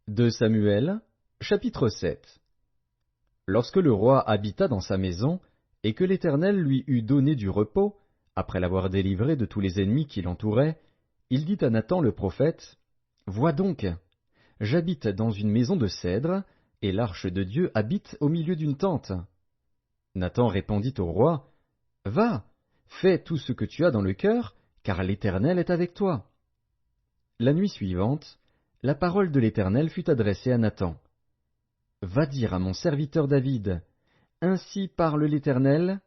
2 Samuel, chapitre 7. Lorsque le roi habita dans sa maison, et que l'Éternel lui eut donné du repos, après l'avoir délivré de tous les ennemis qui l'entouraient, il dit à Nathan le prophète, « Vois donc, j'habite dans une maison de cèdre, et l'arche de Dieu habite au milieu d'une tente. » Nathan répondit au roi, « Va, fais tout ce que tu as dans le cœur, car l'Éternel est avec toi. » La nuit suivante, la parole de l'Éternel fut adressée à Nathan. « Va dire à mon serviteur David, Ainsi parle l'Éternel,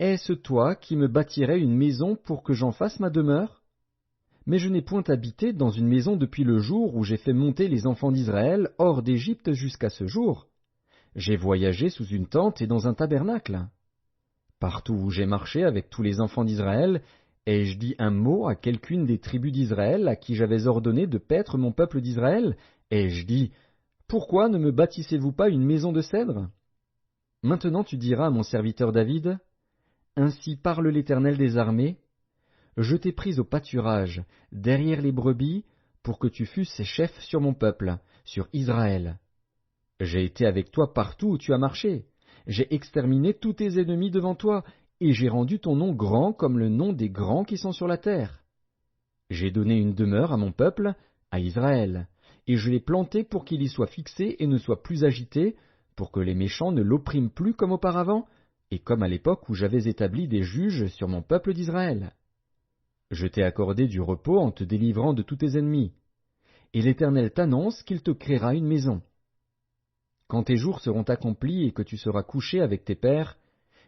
est-ce toi qui me bâtirais une maison pour que j'en fasse ma demeure? Mais je n'ai point habité dans une maison depuis le jour où j'ai fait monter les enfants d'Israël hors d'Égypte jusqu'à ce jour. J'ai voyagé sous une tente et dans un tabernacle. Partout où j'ai marché avec tous les enfants d'Israël, ai-je dit un mot à quelqu'une des tribus d'Israël à qui j'avais ordonné de paître mon peuple d'Israël? Ai-je dit, pourquoi ne me bâtissez-vous pas une maison de cèdre? Maintenant tu diras à mon serviteur David, Ainsi parle l'Éternel des armées, je t'ai pris au pâturage, derrière les brebis, pour que tu fusses chef sur mon peuple, sur Israël. J'ai été avec toi partout où tu as marché. J'ai exterminé tous tes ennemis devant toi, et j'ai rendu ton nom grand comme le nom des grands qui sont sur la terre. J'ai donné une demeure à mon peuple, à Israël, et je l'ai planté pour qu'il y soit fixé et ne soit plus agité, pour que les méchants ne l'oppriment plus comme auparavant, et comme à l'époque où j'avais établi des juges sur mon peuple d'Israël. Je t'ai accordé du repos en te délivrant de tous tes ennemis. Et l'Éternel t'annonce qu'il te créera une maison. Quand tes jours seront accomplis et que tu seras couché avec tes pères,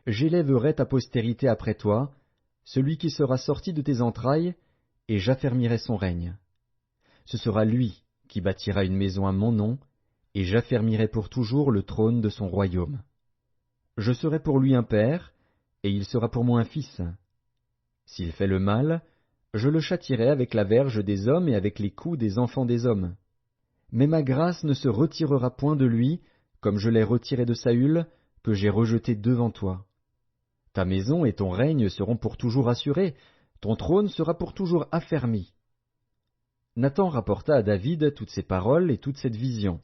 j'élèverai ta postérité après toi, celui qui sera sorti de tes entrailles, et j'affermirai son règne. Ce sera lui qui bâtira une maison à mon nom, et j'affermirai pour toujours le trône de son royaume. Je serai pour lui un père, et il sera pour moi un fils. S'il fait le mal, je le châtierai avec la verge des hommes et avec les coups des enfants des hommes. Mais ma grâce ne se retirera point de lui, comme je l'ai retiré de Saül, que j'ai rejeté devant toi. Ta maison et ton règne seront pour toujours assurés, ton trône sera pour toujours affermi. » Nathan rapporta à David toutes ces paroles et toute cette vision.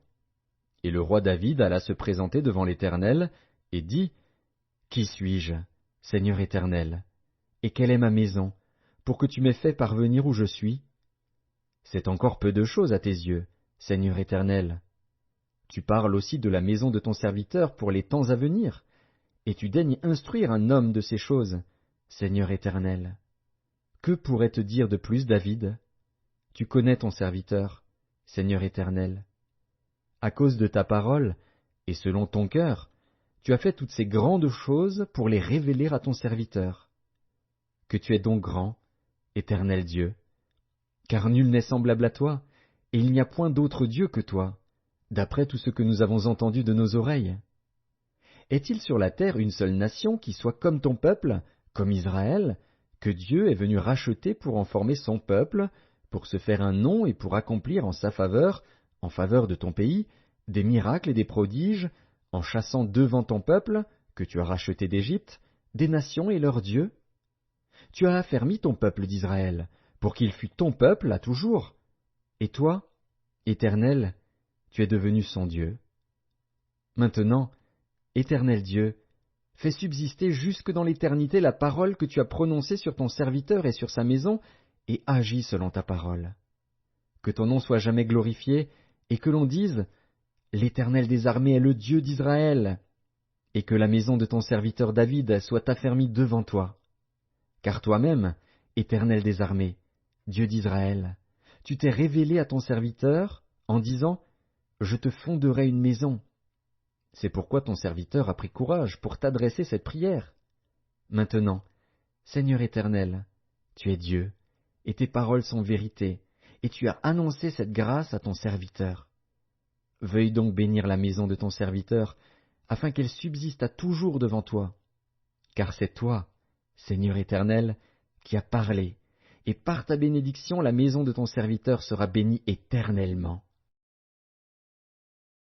Et le roi David alla se présenter devant l'Éternel, et dit, « Qui suis-je, Seigneur Éternel? Et quelle est ma maison, pour que tu m'aies fait parvenir où je suis? C'est encore peu de choses à tes yeux, Seigneur Éternel. Tu parles aussi de la maison de ton serviteur pour les temps à venir, et tu daignes instruire un homme de ces choses, Seigneur Éternel. Que pourrait te dire de plus David? Tu connais ton serviteur, Seigneur Éternel. À cause de ta parole, et selon ton cœur, tu as fait toutes ces grandes choses pour les révéler à ton serviteur. Que tu es donc grand, Éternel Dieu, car nul n'est semblable à toi, et il n'y a point d'autre Dieu que toi, d'après tout ce que nous avons entendu de nos oreilles. Est-il sur la terre une seule nation qui soit comme ton peuple, comme Israël, que Dieu est venu racheter pour en former son peuple, pour se faire un nom et pour accomplir en sa faveur, en faveur de ton pays, des miracles et des prodiges, en chassant devant ton peuple, que tu as racheté d'Égypte, des nations et leurs dieux? Tu as affermi ton peuple d'Israël, pour qu'il fût ton peuple à toujours. Et toi, Éternel, tu es devenu son Dieu. Maintenant, Éternel Dieu, fais subsister jusque dans l'éternité la parole que tu as prononcée sur ton serviteur et sur sa maison, et agis selon ta parole. Que ton nom soit jamais glorifié, et que l'on dise, l'Éternel des armées est le Dieu d'Israël, et que la maison de ton serviteur David soit affermie devant toi. Car toi-même, Éternel des armées, Dieu d'Israël, tu t'es révélé à ton serviteur en disant, je te fonderai une maison. C'est pourquoi ton serviteur a pris courage pour t'adresser cette prière. Maintenant, Seigneur Éternel, tu es Dieu, et tes paroles sont vérité, et tu as annoncé cette grâce à ton serviteur. Veuille donc bénir la maison de ton serviteur, afin qu'elle subsiste à toujours devant toi. Car c'est toi, Seigneur Éternel, qui as parlé, et par ta bénédiction la maison de ton serviteur sera bénie éternellement.